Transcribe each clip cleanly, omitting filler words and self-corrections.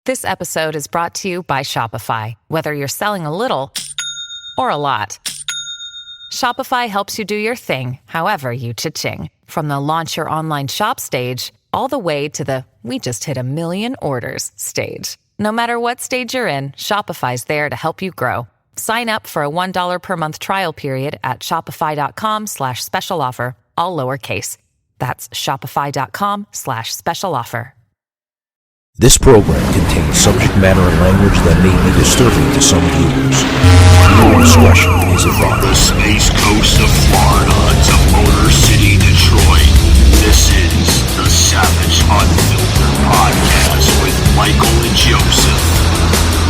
This episode is brought to you by Shopify. Whether you're selling a little or a lot, Shopify helps you do your thing, however you cha-ching. From the launch your online shop stage, all the way to the we just hit 1 million orders stage. No matter what stage you're in, Shopify's there to help you grow. Sign up for a $1 per month trial period at shopify.com/special offer, all lowercase. That's shopify.com/special offer. This program contains subject matter and language that may be disturbing to some viewers. Viewer discretion is advised. The space coast of Florida to Motor City, Detroit. This is the Savage Unfiltered Podcast with Michael and Joseph,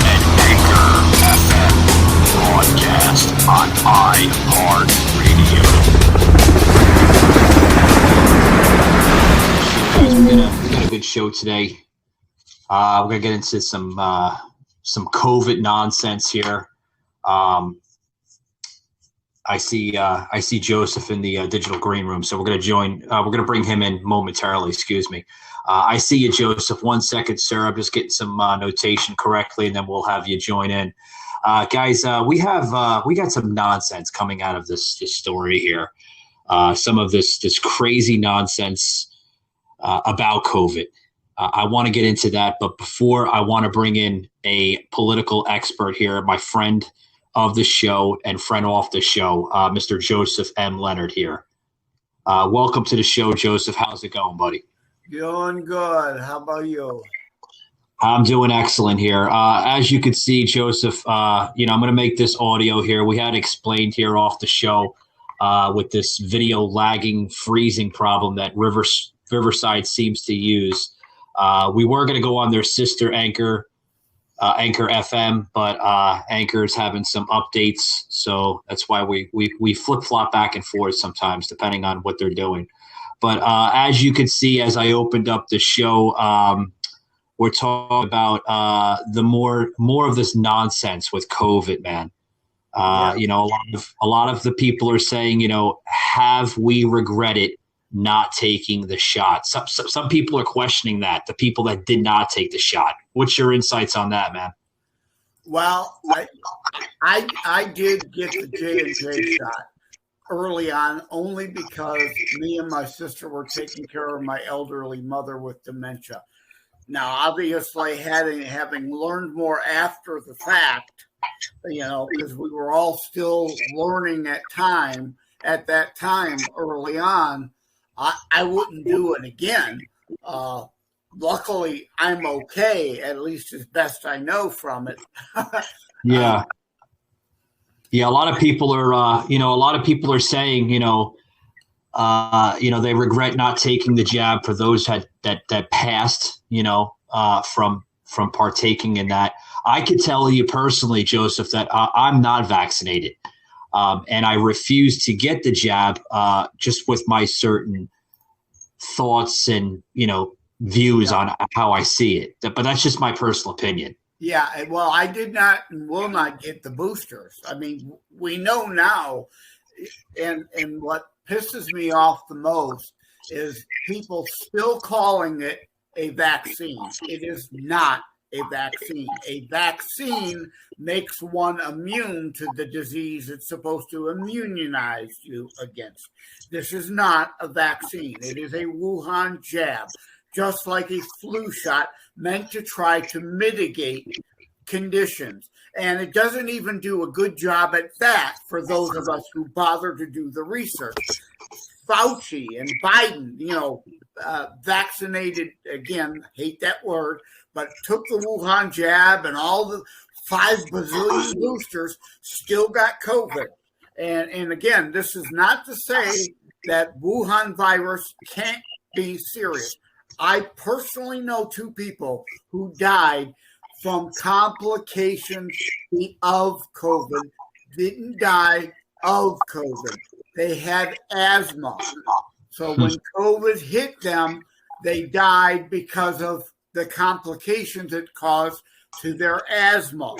an Anchor FM broadcast on iHeartRadio. We got a good show today. We're gonna get into some COVID nonsense here. I see Joseph in the digital green room, so we're gonna bring him in momentarily. Excuse me. I see you, Joseph. 1 second, sir. I'm just getting some notation correctly, and then we'll have you join in, guys. We got some nonsense coming out of this story here. Some of this crazy nonsense about COVID. I want to get into that, but before I want to bring in a political expert here, my friend of the show and friend off the show, Mr. Joseph M. Leonard here. Welcome to the show, Joseph. How's it going, buddy? Doing good. How about you? I'm doing excellent here. As you can see, Joseph, I'm going to make this audio here. We had explained here off the show with this video lagging, freezing problem that Riverside seems to use. We were going to go on their sister Anchor FM, but Anchor is having some updates, so that's why we flip-flop back and forth sometimes, depending on what they're doing. But as you can see, as I opened up the show, we're talking about the more of this nonsense with COVID, man. A lot of the people are saying, have we regretted not taking the shot? Some people are questioning that, the people that did not take the shot. What's your insights on that, man? Well, I did get the J&J shot early on, only because me and my sister were taking care of my elderly mother with dementia. Now, obviously, having learned more after the fact, because we were all still learning at that time early on, I wouldn't do it again. Luckily, I'm okay, at least as best I know from it. Yeah. A lot of people are, saying, they regret not taking the jab for those that passed, from partaking in that. I could tell you personally, Joseph, that I'm not vaccinated. And I refuse to get the jab just with my certain thoughts and, views on how I see it. But that's just my personal opinion. Yeah, well, I did not and will not get the boosters. I mean, we know now, and what pisses me off the most is people still calling it a vaccine. It is not a vaccine. A vaccine makes one immune to the disease it's supposed to immunize you against. This is not a vaccine. It is a Wuhan jab, just like a flu shot meant to try to mitigate conditions. And it doesn't even do a good job at that for those of us who bother to do the research. Fauci and Biden, vaccinated, again, hate that word, but took the Wuhan jab and all the 5 bazillion boosters, still got COVID. And again, this is not to say that Wuhan virus can't be serious. I personally know 2 people who died from complications of COVID, didn't die of COVID. They had asthma. So when COVID hit them, they died because of the complications it caused to their asthma.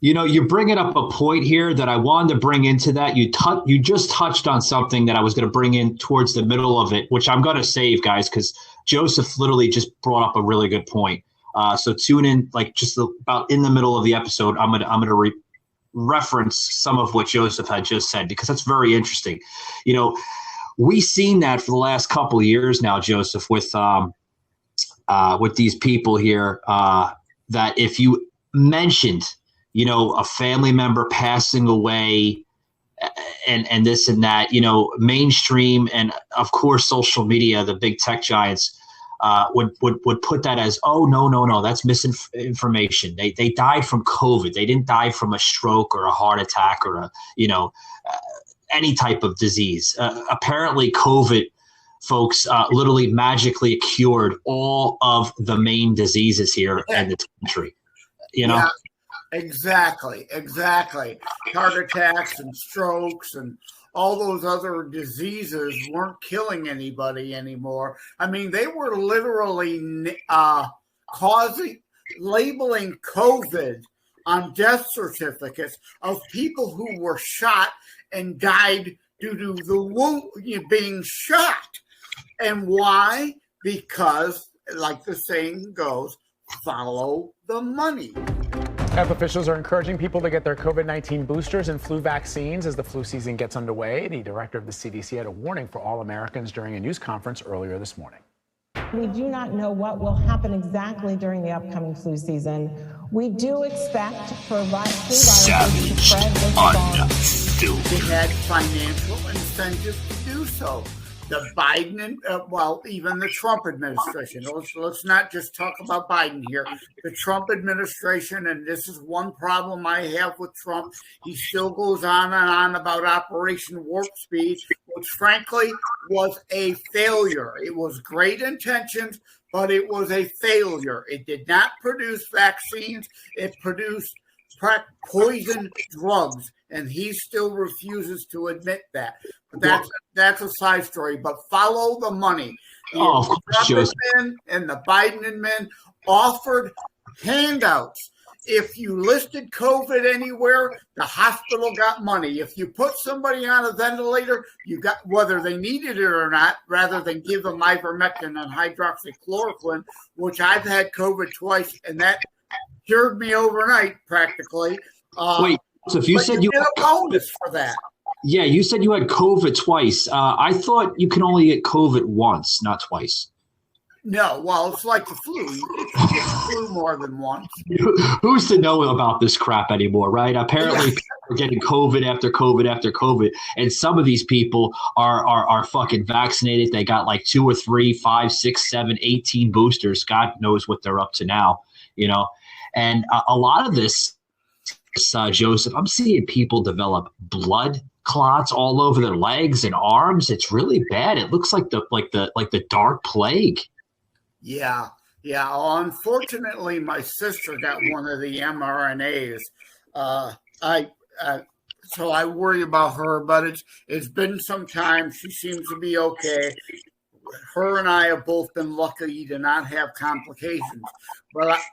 You're bringing up a point here that I wanted to bring into that. You just touched on something that I was going to bring in towards the middle of it, which I'm going to save, guys, because Joseph literally just brought up a really good point. So tune in, like just about in the middle of the episode. I'm gonna reference some of what Joseph had just said, because that's very interesting. We've seen that for the last couple of years now, Joseph, with these people here, that if you mentioned, a family member passing away and this and that, mainstream and of course social media, the big tech giants would put that as, oh, no, that's misinformation. They died from COVID. They didn't die from a stroke or a heart attack or any type of disease. Apparently COVID, folks, literally magically cured all of the main diseases here in the country. Yeah, exactly. Heart attacks and strokes and all those other diseases weren't killing anybody anymore. I mean, they were literally labeling COVID on death certificates of people who were shot and died due to the wound being shot. And why? Because, like the saying goes, follow the money. Health officials are encouraging people to get their COVID-19 boosters and flu vaccines as the flu season gets underway. The director of the CDC had a warning for all Americans during a news conference earlier this morning. We do not know what will happen exactly during the upcoming flu season. We do expect for viruses to spread this fall. They had financial incentives to do so. The Biden and, even the Trump administration. Let's not just talk about Biden here. The Trump administration, and this is one problem I have with Trump, he still goes on and on about Operation Warp Speed, which frankly was a failure. It was great intentions, but it was a failure. It did not produce vaccines. It produced poison drugs, and he still refuses to admit that. But that's a side story. But follow the money. The Trump admin and the Biden admin offered handouts. If you listed COVID anywhere, the hospital got money. If you put somebody on a ventilator, you got, whether they needed it or not, rather than give them ivermectin and hydroxychloroquine, which I've had COVID twice, and that cured me overnight practically. Wait, so if you said you get a bonus for that. Yeah, you said you had COVID twice. I thought you can only get COVID once, not twice. No, well, it's like the flu. You get the flu more than once. Who's to know about this crap anymore, right? Apparently, people are getting COVID after COVID after COVID, and some of these people are fucking vaccinated. They got like 2 or 3, 5, 6, 7, 18 boosters. God knows what they're up to now, And a lot of this, Joseph, I'm seeing people develop blood clots all over their legs and arms. It's really bad. It looks like the dark plague. Yeah. Well, unfortunately, my sister got one of the mRNAs. So I worry about her, but it's been some time. She seems to be okay. Her and I have both been lucky to not have complications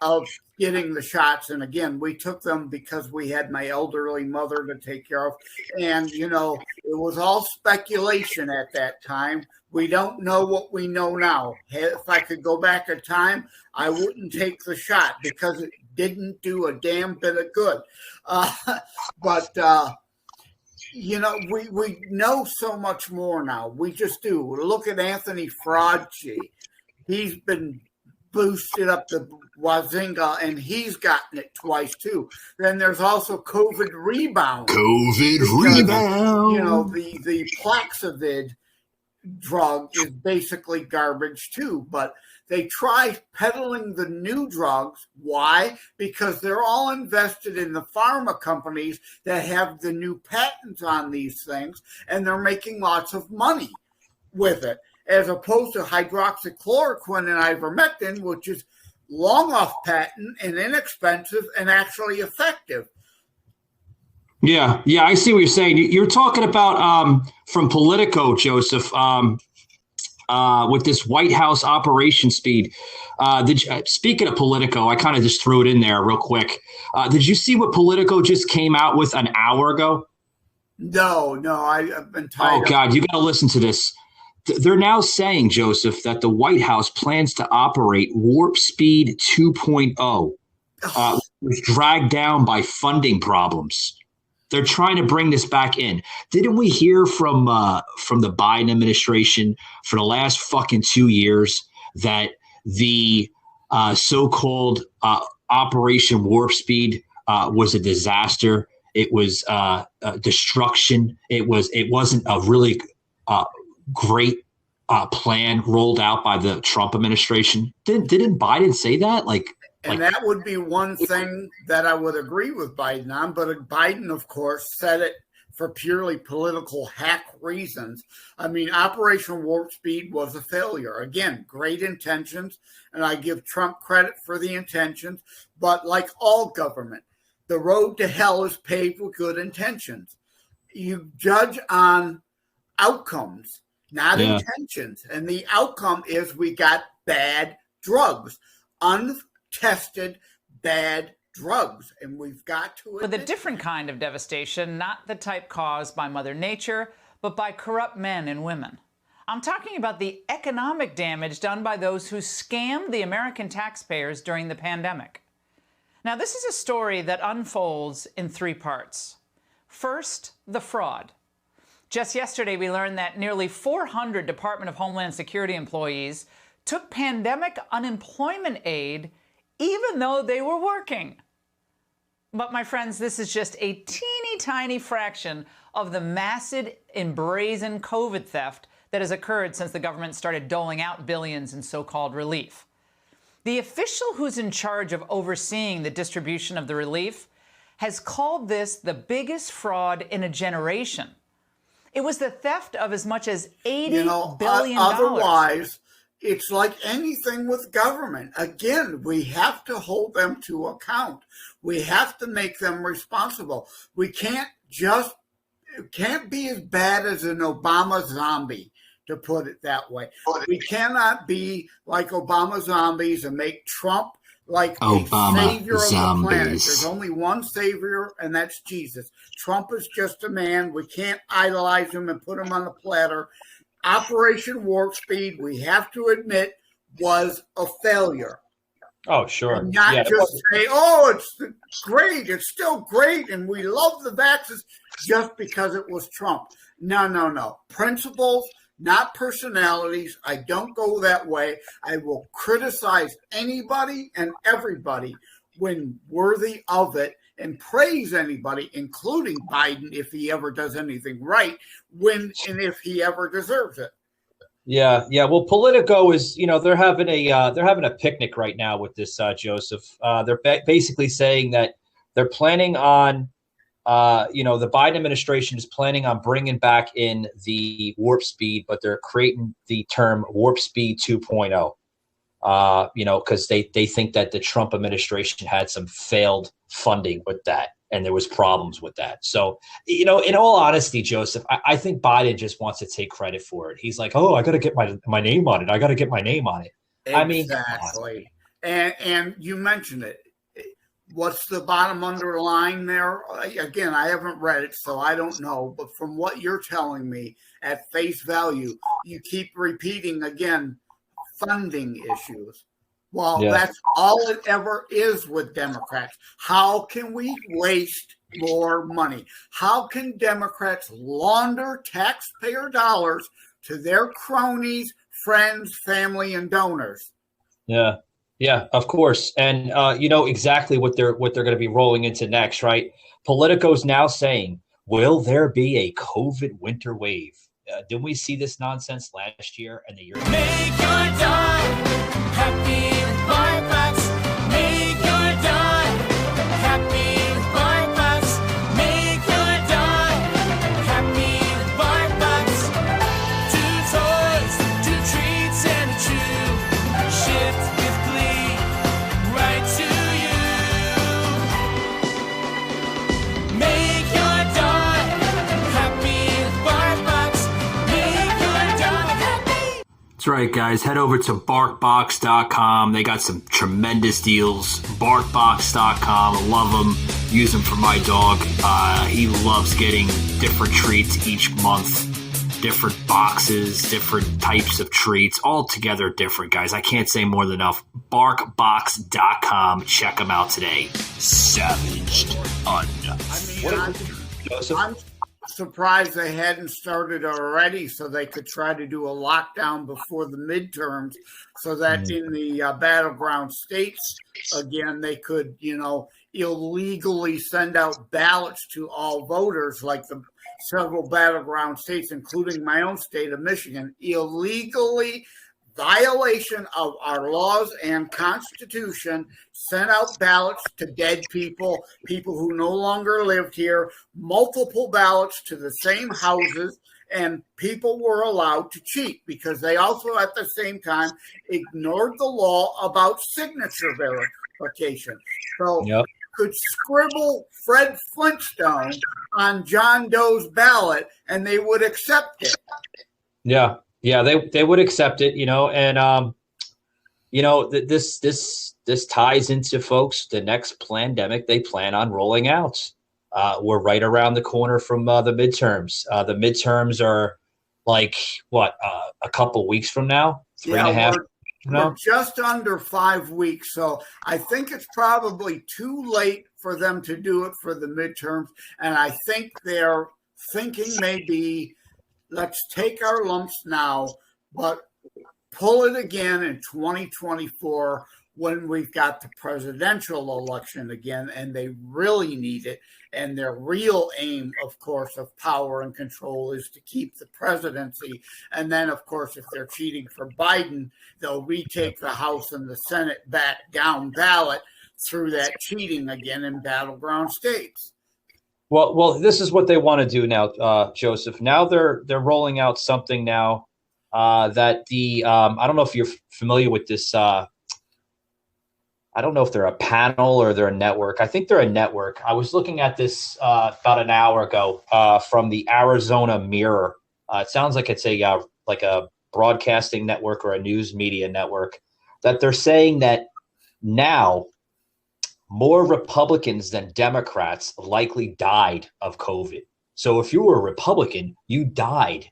of getting the shots. And again, we took them because we had my elderly mother to take care of. And, it was all speculation at that time. We don't know what we know now. If I could go back in time, I wouldn't take the shot because it didn't do a damn bit of good. We know so much more now. We just do. Look at Anthony Fauci. He's been boosted up the Wazinga, and he's gotten it twice too. Then there's also COVID rebound. The Paxlovid drug is basically garbage too, but they try peddling the new drugs. Why? Because they're all invested in the pharma companies that have the new patents on these things, and they're making lots of money with it, as opposed to hydroxychloroquine and ivermectin, which is long off patent and inexpensive and actually effective. Yeah, I see what you're saying. You're talking about from Politico, Joseph, with this White House Operation Speed. Speaking of Politico, I kind of just threw it in there real quick. Did you see what Politico just came out with an hour ago? No, I've been tired. Oh, God, you got to listen to this. they're now saying, Joseph, that the White House plans to operate Warp Speed 2.0, was dragged down by funding problems. They're trying to bring this back in. Didn't we hear from the Biden administration for the last fucking 2 years that the so-called Operation Warp Speed was a disaster? It was destruction. It wasn't a really great plan rolled out by the Trump administration. Didn't Biden say that? And that would be one thing that I would agree with Biden on. But Biden, of course, said it for purely political hack reasons. I mean, Operation Warp Speed was a failure. Again, great intentions, and I give Trump credit for the intentions. But like all government, the road to hell is paved with good intentions. You judge on outcomes, not intentions. And the outcome is we got bad drugs, untested bad drugs, and we've got to with a different kind of devastation, not the type caused by Mother Nature, but by corrupt men and women. I'm talking about the economic damage done by those who scammed the American taxpayers during the pandemic. Now, this is a story that unfolds in 3 parts. First, the fraud. Just yesterday, we learned that nearly 400 Department of Homeland Security employees took pandemic unemployment aid even though they were working. But my friends, this is just a teeny tiny fraction of the massive and brazen COVID theft that has occurred since the government started doling out billions in so-called relief. The official who's in charge of overseeing the distribution of the relief has called this the biggest fraud in a generation. It was the theft of as much as $80 billion. Otherwise, it's like anything with government. Again, we have to hold them to account. We have to make them responsible. We can't be as bad as an Obama zombie, to put it that way. We cannot be like Obama zombies and make Trump like Obama a savior of the planet. There's only one savior, and that's Jesus. Trump is just a man. We can't idolize him and put him on a platter. Operation Warp Speed, we have to admit, was a failure. Oh, sure. And not just say, it's great, it's still great, and we love the vaccines just because it was Trump. No. Principles, not personalities. I don't go that way. I will criticize anybody and everybody when worthy of it, and praise anybody, including Biden, if he ever does anything right, and if he ever deserves it. Yeah. Well, Politico is, they're having a picnic right now with this, Joseph. They're basically saying that they're planning on, the Biden administration is planning on bringing back in the Warp Speed, but they're creating the term Warp Speed 2.0. Because they think that the Trump administration had some failed funding with that, and there was problems with that. So, in all honesty, Joseph, I think Biden just wants to take credit for it. He's like, I got to get my name on it. I got to get my name on it. Exactly. And you mentioned it. What's the bottom underline there? Again, I haven't read it, so I don't know. But from what you're telling me at face value, you keep repeating again, funding issues. Well, that's all it ever is with Democrats. How can we waste more money? How can Democrats launder taxpayer dollars to their cronies, friends, family, and donors? Yeah, of course. And you know exactly what they're going to be rolling into next, right? Politico's now saying, will there be a COVID winter wave? Didn't we see this nonsense last year and the year before? Make your dog happy with BarkBox. Make your dog happy with BarkBox. Make your dog happy with BarkBox. 2 toys, 2 treats, and a chew. Shift with glee right to you. Make your dog happy with BarkBox. That's right, guys. Head over to BarkBox.com. They got some tremendous deals. BarkBox.com. I love them. Use them for my dog. He loves getting different treats each month. different boxes, different types of treats, all together different, guys. I can't say more than enough. Barkbox.com. Check them out today. Savaged Un. I'm surprised they hadn't started already so they could try to do a lockdown before the midterms so that in the battleground states, again, they could, illegally send out ballots to all voters like the several battleground states, including my own state of Michigan, illegally violation of our laws and Constitution, sent out ballots to dead people, people who no longer lived here, multiple ballots to the same houses, and people were allowed to cheat because they also at the same time ignored the law about signature verification. So could scribble Fred Flintstone on John Doe's ballot and they would accept it. Yeah, they would accept it, and this ties into, folks, the next pandemic they plan on rolling out. We're right around the corner from the midterms. The midterms are like a couple weeks from now, three and a half. We're just under 5 weeks, so I think it's probably too late for them to do it for the midterms, and I think their thinking may be, let's take our lumps now, but pull it again in 2024 when we've got the presidential election again, and they really need it. And their real aim, of course, of power and control is to keep the presidency. And then, of course, if they're cheating for Biden, they'll retake the House and the Senate back down ballot through that cheating again in battleground states. Well, this is what they want to do now, Joseph. Now they're rolling out something now that I don't know if you're familiar with this. I don't know if they're a panel or they're a network. I think they're a network. I was looking at this about an hour ago from the Arizona Mirror. It sounds like it's a broadcasting network or a news media network, that they're saying that now more Republicans than Democrats likely died of COVID. So if you were a Republican, you died.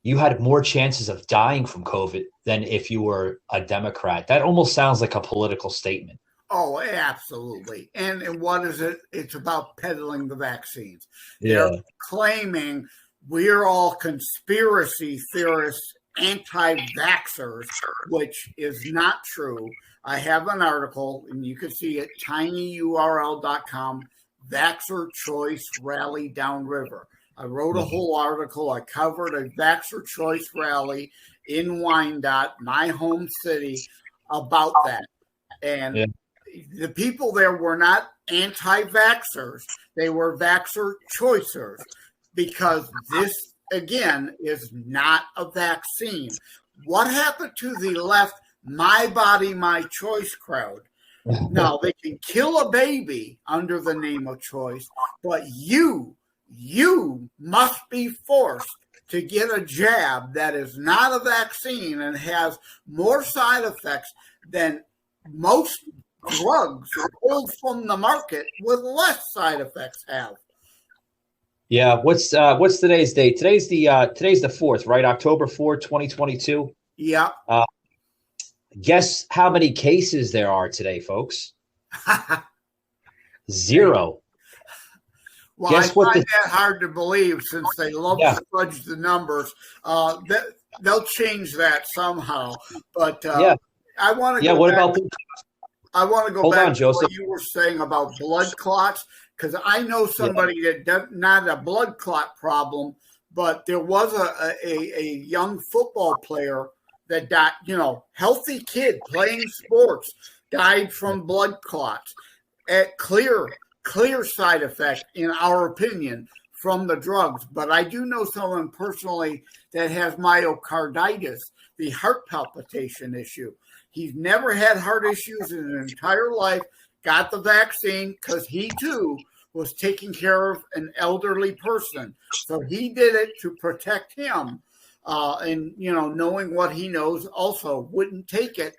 You had more chances of dying from COVID than if you were a Democrat. That almost sounds like a political statement. Oh, absolutely. And what is it? It's about peddling the vaccines. Yeah. They're claiming we're all conspiracy theorists, anti-vaxxers, which is not true. I have an article, and you can see it, tinyurl.com, Vaxxer Choice Rally Downriver. I wrote a whole article. I covered a Vaxxer Choice rally in Wyandotte, my home city, about that. And the people there were not anti-vaxxers. They were Vaxxer choicers, because this, again, is not a vaccine. What happened to the left, my body, my choice crowd? Now, they can kill a baby under the name of choice, but you must be forced to get a jab that is not a vaccine and has more side effects than most drugs pulled from the market with less side effects have. Yeah, what's today's date? Today's the 4th, right? October 4th, 2022. Yeah. Guess how many cases there are today, folks? 0. Well, guess I find that hard to believe, since they love to fudge the numbers. They'll change that somehow. But I want to go what back. About I want to go Hold back on, to Joseph. what you were saying about blood clots, because I know somebody that does not a blood clot problem, but there was a young football player that died, healthy kid playing sports, died from blood clots. Clear side effect, in our opinion, from the drugs. But I do know someone personally that has myocarditis, the heart palpitation issue. He's never had heart issues in his entire life, got the vaccine because he too was taking care of an elderly person. So he did it to protect him. And, knowing what he knows, also wouldn't take it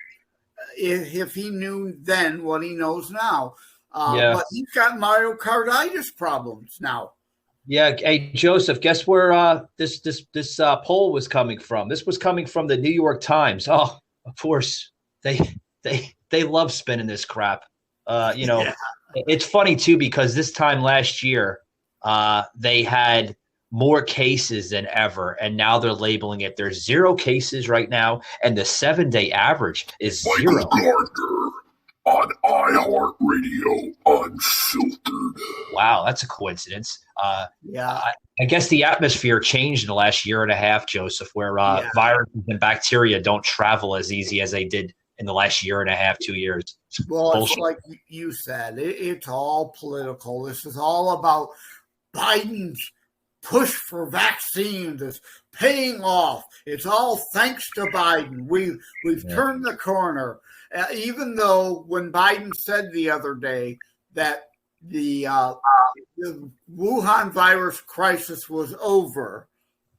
if he knew then what he knows now. But he's got myocarditis problems now. Yeah. Hey, Joseph, guess where this poll was coming from? This was coming from the New York Times. Oh, of course, they they love spinning this crap. Yeah. It's funny too because this time last year, they had more cases than ever, and now they're labeling it. There's 0 cases right now, and the 7-day average is 0. Gardner on iHeartRadio Unfiltered. Wow, that's a coincidence. Yeah. I guess the atmosphere changed in the last year and a half, Joseph, where viruses and bacteria don't travel as easy as they did in the last year and a half, 2 years. Well, Bullshit. it's like you said, it's all political. This is all about Biden's push for vaccines is paying off. It's all thanks to Biden. We've turned the corner. Even though when Biden said the other day that the Wuhan virus crisis was over,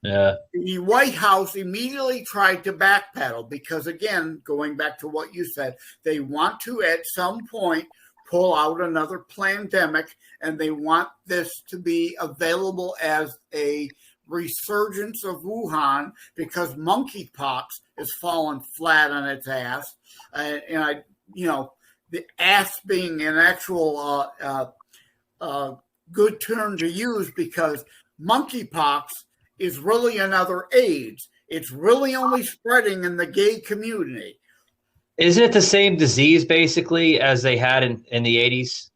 the White House immediately tried to backpedal because, again, going back to what you said, they want to at some point pull out another pandemic, and they want this to be available as a resurgence of Wuhan because monkeypox is falling flat on its ass. The ass being an actual good term to use because monkeypox is really another AIDS. It's really only spreading in the gay community. Isn't it the same disease basically as they had in the 80s?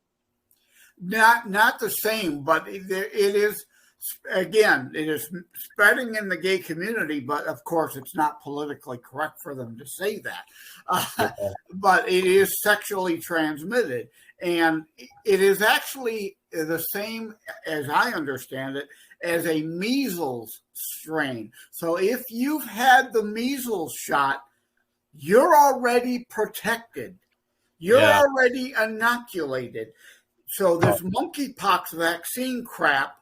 Not the same, but it is, again, it is spreading in the gay community, but of course it's not politically correct for them to say that. But it is sexually transmitted. And it is actually the same, as I understand it, as a measles strain. So if you've had the measles shot, you're already protected. You're already inoculated. So this monkeypox vaccine crap,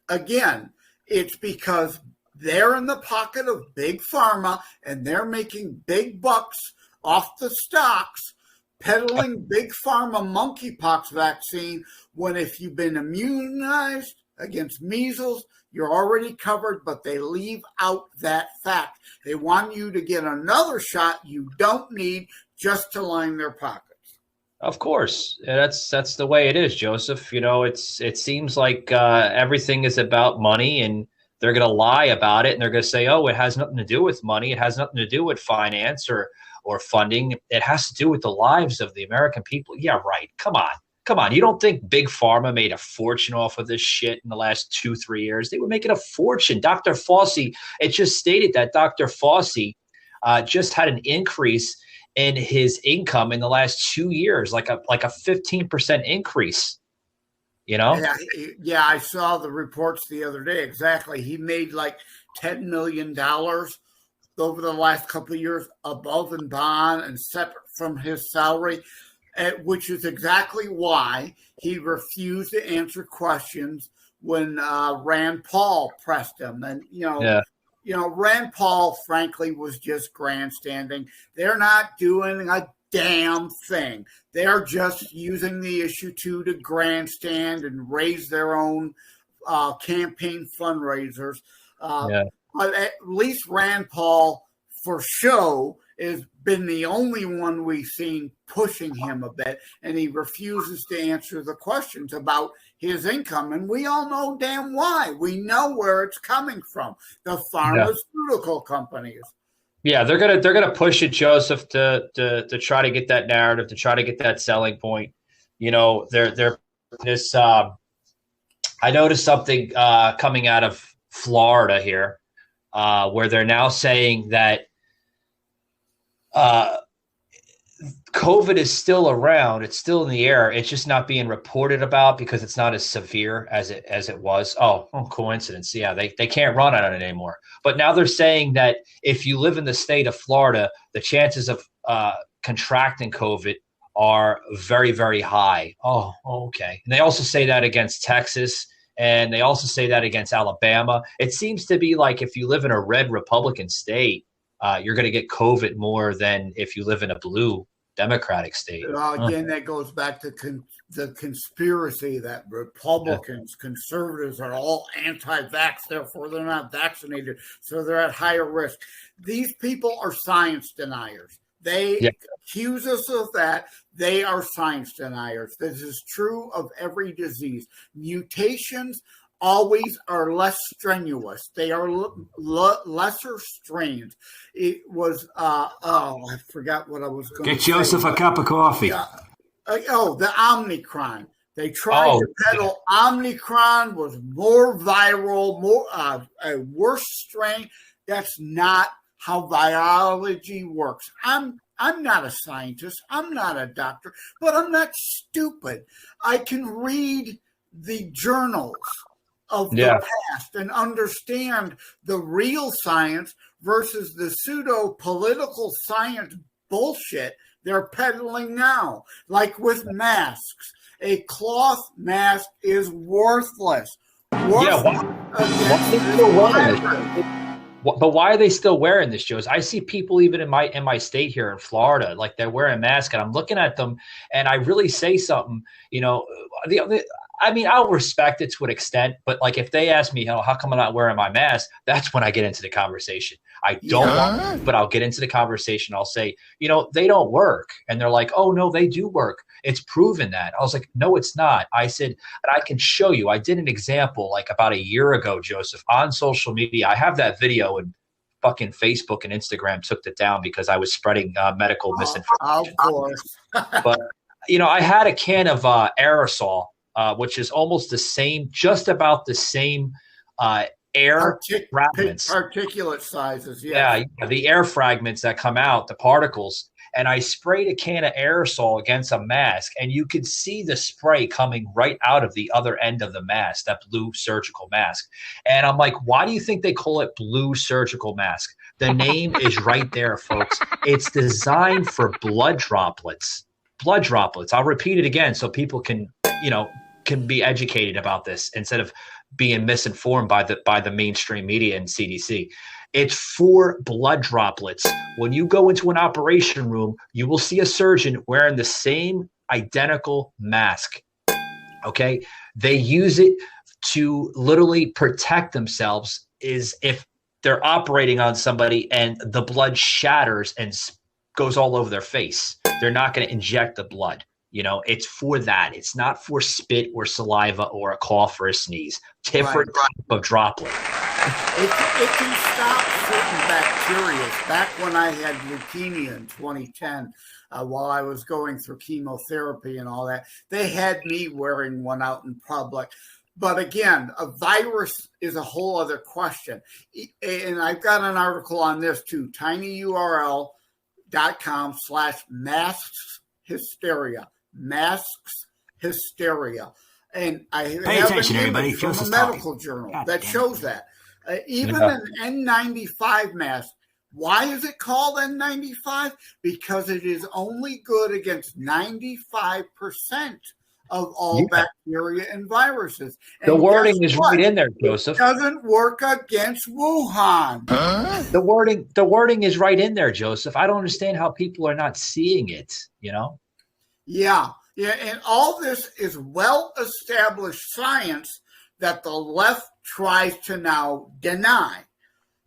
again, it's because they're in the pocket of big pharma and they're making big bucks off the stocks, peddling big pharma monkeypox vaccine when if you've been immunized against measles, you're already covered, but they leave out that fact. They want you to get another shot you don't need just to line their pockets. Of course, that's the way it is, Joseph. It seems like everything is about money, and they're going to lie about it, and they're going to say, "Oh, it has nothing to do with money. It has nothing to do with finance or funding. It has to do with the lives of the American people." Yeah, right. Come on. You don't think Big Pharma made a fortune off of this shit in the last 2-3 years? They were making a fortune. Dr. Fauci, it just stated that Dr. Fauci just had an increase in his income in the last 2 years, like a 15% increase. Yeah, I saw the reports the other day. Exactly. He made like $10 million over the last couple of years above and beyond and separate from his salary, which is exactly why he refused to answer questions when Rand Paul pressed him. And, Rand Paul, frankly, was just grandstanding. They're not doing a damn thing. They're just using the issue to grandstand and raise their own campaign fundraisers. But at least Rand Paul, for show, has been the only one we've seen pushing him a bit, and he refuses to answer the questions about his income. And we all know damn why. We know where it's coming from. The pharmaceutical companies. Yeah, they're gonna push it, Joseph, to try to get that narrative, to try to get that selling point. They're this. I noticed something coming out of Florida here, where they're now saying that COVID is still around. It's still in the air. It's just not being reported about because it's not as severe as it was. Oh, coincidence. Yeah, they can't run on it anymore. But now they're saying that if you live in the state of Florida, the chances of contracting COVID are very, very high. Oh, okay. And they also say that against Texas, and they also say that against Alabama. It seems to be like if you live in a red Republican state, you're going to get COVID more than if you live in a blue democratic state. Again, that goes back to the conspiracy that Republicans, conservatives are all anti-vax, therefore they're not vaccinated, so they're at higher risk. These people are science deniers. They accuse us of that. They are science deniers. This is true of every disease. Mutations always are less strenuous. They are lesser strains. It was, I forgot what I was going to say. Get Joseph a cup of coffee. The Omicron. They tried to peddle Omicron was more viral, more a worse strain. That's not how biology works. I'm not a scientist. I'm not a doctor, but I'm not stupid. I can read the journals of the past and understand the real science versus the pseudo-political science bullshit they're peddling now. Like with masks. A cloth mask is worthless. But why are they still wearing this, Joe? I see people even in my state here in Florida, like they're wearing masks, and I'm looking at them, and I really say something. I mean, I'll respect it to an extent, but like if they ask me, how come I'm not wearing my mask? That's when I get into the conversation. I don't want, but I'll get into the conversation. I'll say, they don't work. And they're like, oh, no, they do work. It's proven that. I was like, no, it's not. I said, and I can show you. I did an example like about a year ago, Joseph, on social media. I have that video, and fucking Facebook and Instagram took it down because I was spreading medical misinformation. Of course. But, I had a can of aerosol, which is almost the same, just about the same air fragments. Particulate sizes, yeah, the air fragments that come out, the particles. And I sprayed a can of aerosol against a mask, and you could see the spray coming right out of the other end of the mask, that blue surgical mask. And I'm like, why do you think they call it blue surgical mask? The name is right there, folks. It's designed for blood droplets. Blood droplets. I'll repeat it again so people can be educated about this instead of being misinformed by the mainstream media and CDC. It's for blood droplets. When you go into an operation room, you will see a surgeon wearing the same identical mask. Okay? They use it to literally protect themselves is if they're operating on somebody and the blood shatters and goes all over their face. They're not going to inject the blood. It's for that. It's not for spit or saliva or a cough or a sneeze. Different type of droplet. It can stop certain bacteria. Back when I had leukemia in 2010, while I was going through chemotherapy and all that, they had me wearing one out in public. But again, a virus is a whole other question. And I've got an article on this too, tinyurl.com/masks hysteria. Masks hysteria. And I have attention, everybody. From a medical journal that shows that. Even an N95 mask. Why is it called N95? Because it is only good against 95% of all bacteria and viruses. And the wording is right in there, Joseph. It doesn't work against Wuhan. The wording is right in there, Joseph. I don't understand how people are not seeing it, Yeah, and all this is well-established science that the left tries to now deny.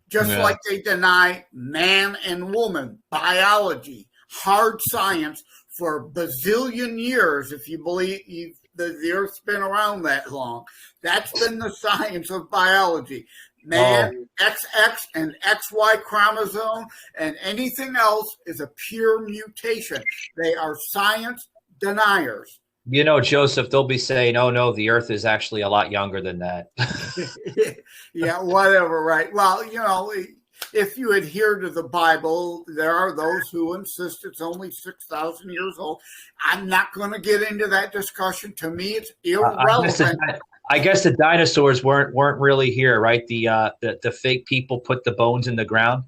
Just like they deny man and woman, biology, hard science for a bazillion years, if you believe the Earth's been around that long. That's been the science of biology. Man, XX and XY chromosome and anything else is a pure mutation. They are science deniers. Joseph, they'll be saying, oh, no, the Earth is actually a lot younger than that. Yeah, whatever, right. Well, if you adhere to the Bible, there are those who insist it's only 6,000 years old. I'm not going to get into that discussion. To me, it's irrelevant. I guess the dinosaurs weren't really here, right? The fake people put the bones in the ground.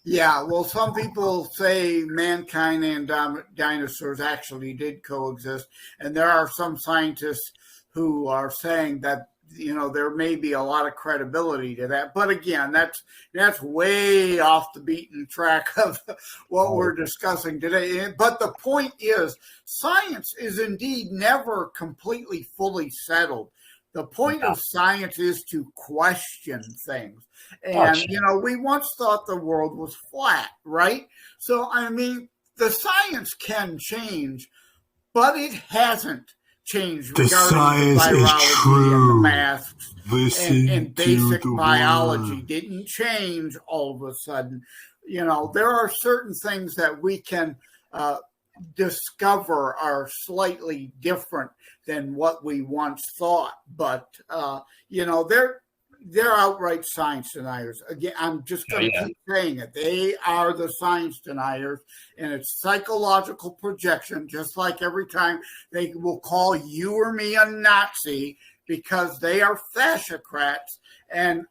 Yeah, well, some people say mankind and dinosaurs actually did coexist, and there are some scientists who are saying that there may be a lot of credibility to that. But again, that's way off the beaten track of what we're discussing today. But the point is, science is indeed never completely fully settled. The point of science is to question things. And, we once thought the world was flat, right? So, I mean, the science can change, but it hasn't changed regarding the virology and the masks. And basic biology didn't change all of a sudden. There are certain things that we can discover are slightly different than what we once thought, but they're outright science deniers. Again, I'm just going to keep saying it. They are the science deniers, and it's psychological projection, just like every time they will call you or me a Nazi because they are fascocrats, and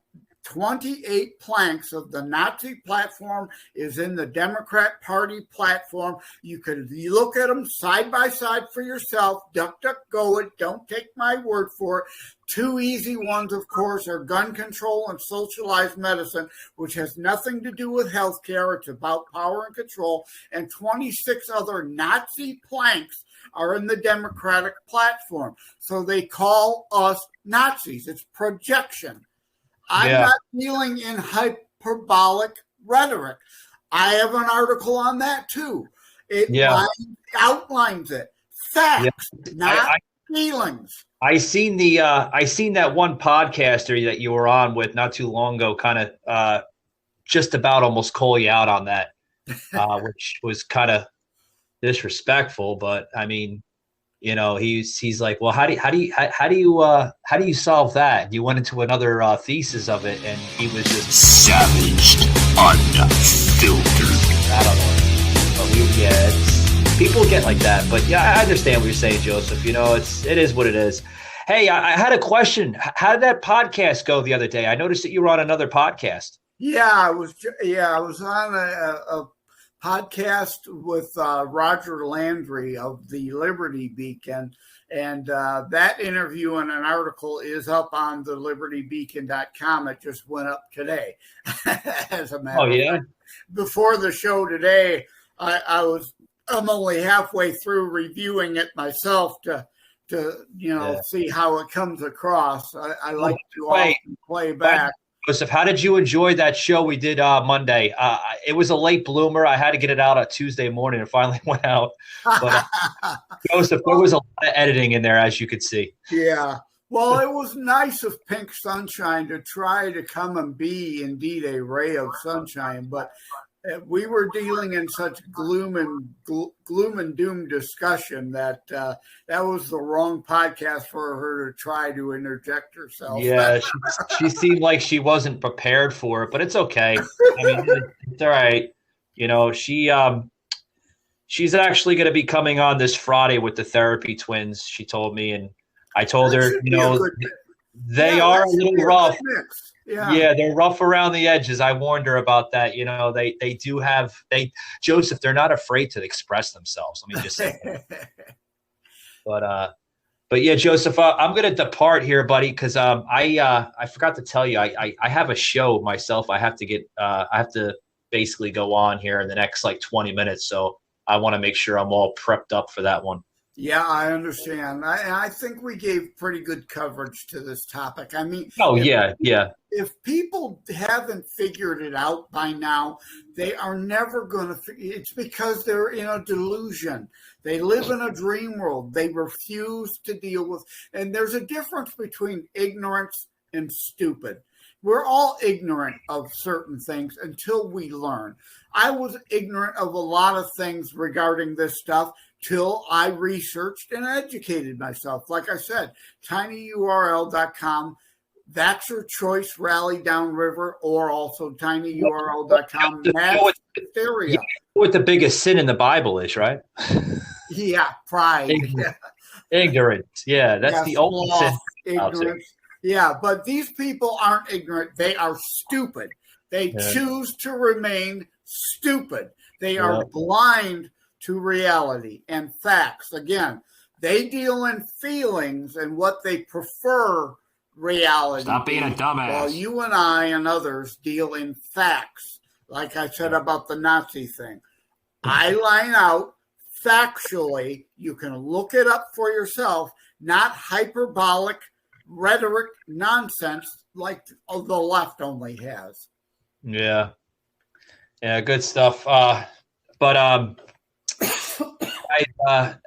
28 planks of the Nazi platform is in the Democrat Party platform. You can look at them side by side for yourself. Duck, duck, go it. Don't take my word for it. Two easy ones, of course, are gun control and socialized medicine, which has nothing to do with healthcare. It's about power and control. And 26 other Nazi planks are in the Democratic platform. So they call us Nazis. It's projection. I'm not dealing in hyperbolic rhetoric. I have an article on that too. It outlines it. Facts, not feelings. I seen that one podcaster that you were on with not too long ago kind of just about almost call you out on that, which was kind of disrespectful, but I mean, he's like, well, how do you solve that? You went into another thesis of it, and he was just savaged, unfiltered. I don't know. People get like that, but I understand what you're saying, Joseph. It is what it is. Hey, I had a question. How did that podcast go the other day? I noticed that you were on another podcast. Yeah, I was on a podcast with Roger Landry of the Liberty Beacon, and that interview and an article is up on the libertybeacon.com. It just went up today. As a matter of fact. Before the show today, I'm only halfway through reviewing it myself to see how it comes across. I like to often play back. Joseph, how did you enjoy that show we did Monday? It was a late bloomer. I had to get it out on Tuesday morning. It finally went out. But Joseph, there was a lot of editing in there, as you could see. Yeah. Well, it was nice of Pink Sunshine to try to come and be indeed a ray of sunshine, but we were dealing in such gloom and doom discussion that that was the wrong podcast for her to try to interject herself. Yeah, she seemed like she wasn't prepared for it, but it's okay. I mean, it's all right. She's actually going to be coming on this Friday with the Therapy Twins. She told me, and I told her, they are a little rough. Yeah, they're rough around the edges. I warned her about that. They do have Joseph. They're not afraid to express themselves. Let me just say that. But yeah, Joseph, I'm going to depart here, buddy, because I forgot to tell you I have a show myself. I have to basically go on here in the next 20 minutes. So I want to make sure I'm all prepped up for that one. Yeah, I understand. I think we gave pretty good coverage to this topic. I mean, if people haven't figured it out by now, they are never going to. It's because they're in a delusion. They live in a dream world. They refuse to deal with. And there's a difference between ignorance and stupid. We're all ignorant of certain things until we learn. I was ignorant of a lot of things regarding this stuff till I researched and educated myself. Like I said, tinyurl.com, that's your choice, rally downriver, or also tinyurl.com, mass hysteria. What the biggest sin in the Bible is, right? Yeah, pride. Ignorance. Yeah, that's the only sin. Ignorance. Yeah, but these people aren't ignorant. They are stupid. They choose to remain stupid. They are blind to reality and facts. Again, they deal in feelings and what they prefer reality. Stop being a dumbass. Well, you and I and others deal in facts, like I said about the Nazi thing. I line out factually. You can look it up for yourself, not hyperbolic rhetoric nonsense like the left only has. Yeah, good stuff.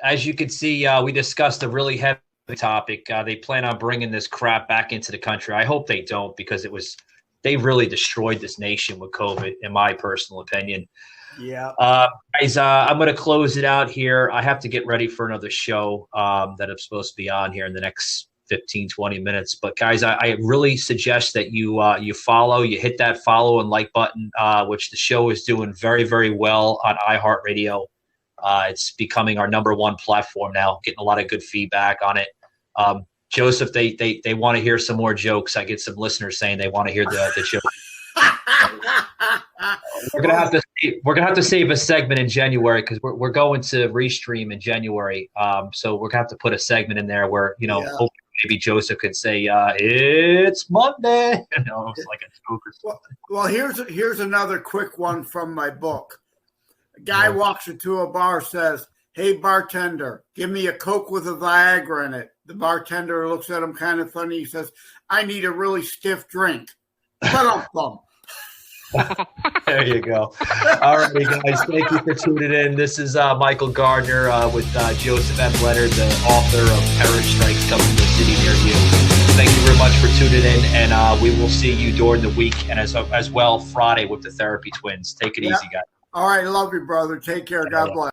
As you can see, we discussed a really heavy topic. They plan on bringing this crap back into the country. I hope they don't, because they really destroyed this nation with COVID, in my personal opinion. Yeah. Guys, I'm going to close it out here. I have to get ready for another show that I'm supposed to be on here in the next 15, 20 minutes. But guys, I really suggest that you hit that follow and like button, which the show is doing very, very well on iHeartRadio. It's becoming our #1 platform now, getting a lot of good feedback on it. Joseph, they want to hear some more jokes. I get some listeners saying they want to hear the joke. We're gonna have to save a segment in January, because we're going to Restream in January. So we're gonna have to put a segment in there where hopefully maybe Joseph could say it's Monday. It's like a joke or something. Well, here's another quick one from my book. A guy walks into a bar, says, "Hey, bartender, give me a Coke with a Viagra in it." The bartender looks at him kind of funny. He says, "I need a really stiff drink." There you go. All right, guys. Thank you for tuning in. This is Michael Gardner with Joseph M. Leonard, the author of Terror Strikes Coming to a City Near You. Thank you very much for tuning in, and we will see you during the week and as well Friday with the Therapy Twins. Take it easy, guys. All right. Love you, brother. Take care. God bless.